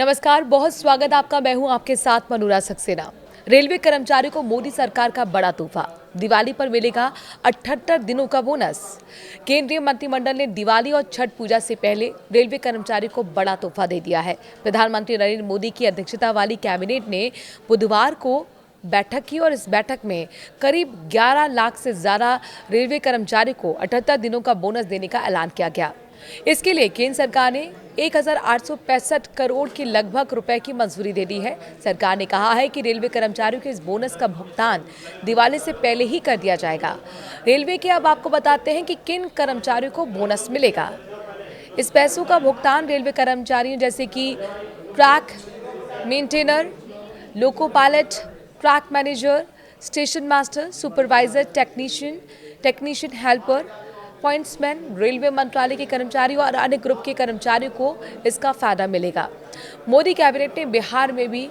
नमस्कार, बहुत स्वागत आपका। मैं हूं आपके साथ मनूरा सक्सेना। रेलवे कर्मचारियों को मोदी सरकार का बड़ा तोहफा, दिवाली पर मिलेगा 78 दिनों का बोनस। केंद्रीय मंत्रिमंडल ने दिवाली और छठ पूजा से पहले रेलवे कर्मचारियों को बड़ा तोहफा दे दिया है। प्रधानमंत्री नरेंद्र मोदी की अध्यक्षता वाली कैबिनेट ने बुधवार को बैठक की और इस बैठक में करीब 11 लाख से ज्यादा रेलवे कर्मचारियों को 78 दिनों का बोनस देने का ऐलान किया गया। इसके लिए केंद्र सरकार ने 1865 करोड़ के लगभग रुपए की मंजूरी दे दी है। सरकार ने कहा है कि रेलवे कर्मचारियों के इस बोनस का भुगतान दिवाली से पहले ही कर दिया जाएगा। रेलवे के अब आपको बताते हैं कि किन कर्मचारियों को बोनस मिलेगा। इस पैसों का भुगतान रेलवे कर्मचारियों जैसे कि track maintainer, loco pilot, track manager, station master, supervisor, technician helper, pointsman, railway मंत्रालय के कर्मचारियों और अन्य ग्रुप के कर्मचारियों को इसका फायदा मिलेगा। मोदी कैबिनेट ने बिहार में भी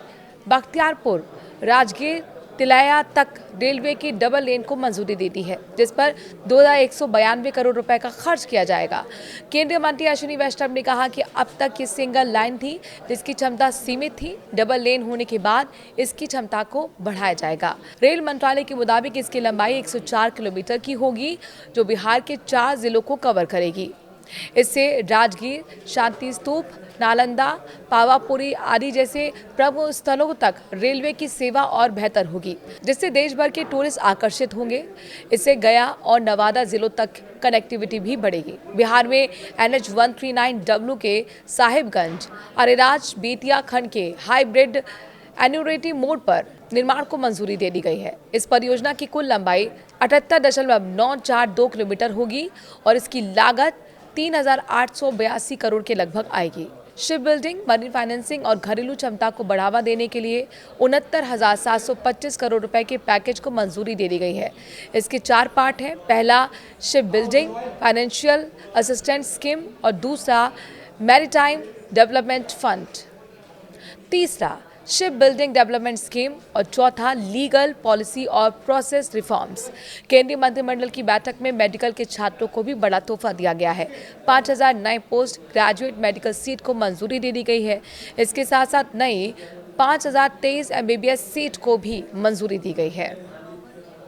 बख्तियारपुर, राजगीर, तिलैया तक रेलवे की डबल लेन को मंजूरी दे दी है, जिस पर 2192 करोड़ रुपए का खर्च किया जाएगा। केंद्रीय मंत्री अश्विनी वैष्णव ने कहा कि अब तक ये सिंगल लाइन थी जिसकी क्षमता सीमित थी। डबल लेन होने के बाद इसकी क्षमता को बढ़ाया जाएगा। रेल मंत्रालय के मुताबिक इसकी लंबाई 104 किलोमीटर की होगी, जो बिहार के 4 जिलों को कवर करेगी। इससे राजगीर, शांति स्तूप, नालंदा, पावापुरी आदि जैसे प्रमुख स्थलों तक रेलवे की सेवा और बेहतर होगी, जिससे देश भर के टूरिस्ट आकर्षित होंगे। इससे गया और नवादा जिलों तक कनेक्टिविटी भी बढ़ेगी। बिहार में NH 139W के साहिबगंज, अरेराज, बेतिया खंड के हाइब्रिड एन्यूरेटी मोड पर निर्माण को मंजूरी दे दी गई है। इस परियोजना की कुल लंबाई 78.942 किलोमीटर होगी और इसकी लागत 3882 करोड़ के लगभग आएगी। शिप बिल्डिंग, मरीन फाइनेंसिंग और घरेलू क्षमता को बढ़ावा देने के लिए 69,725 करोड़ रुपए के पैकेज को मंजूरी दे दी गई है। इसके 4 पार्ट हैं। पहला ship building financial assistance scheme और दूसरा मैरीटाइम डेवलपमेंट फंड, तीसरा शिप बिल्डिंग डेवलपमेंट स्कीम और चौथा लीगल पॉलिसी और प्रोसेस रिफॉर्म्स। केंद्रीय मंत्रिमंडल की बैठक में मेडिकल के छात्रों को भी बड़ा तोहफा दिया गया है। 5000 नए पोस्ट ग्रेजुएट मेडिकल सीट को मंजूरी दे दी गई है। इसके साथ साथ नई 5023 MBBS सीट को भी मंजूरी दी गई है।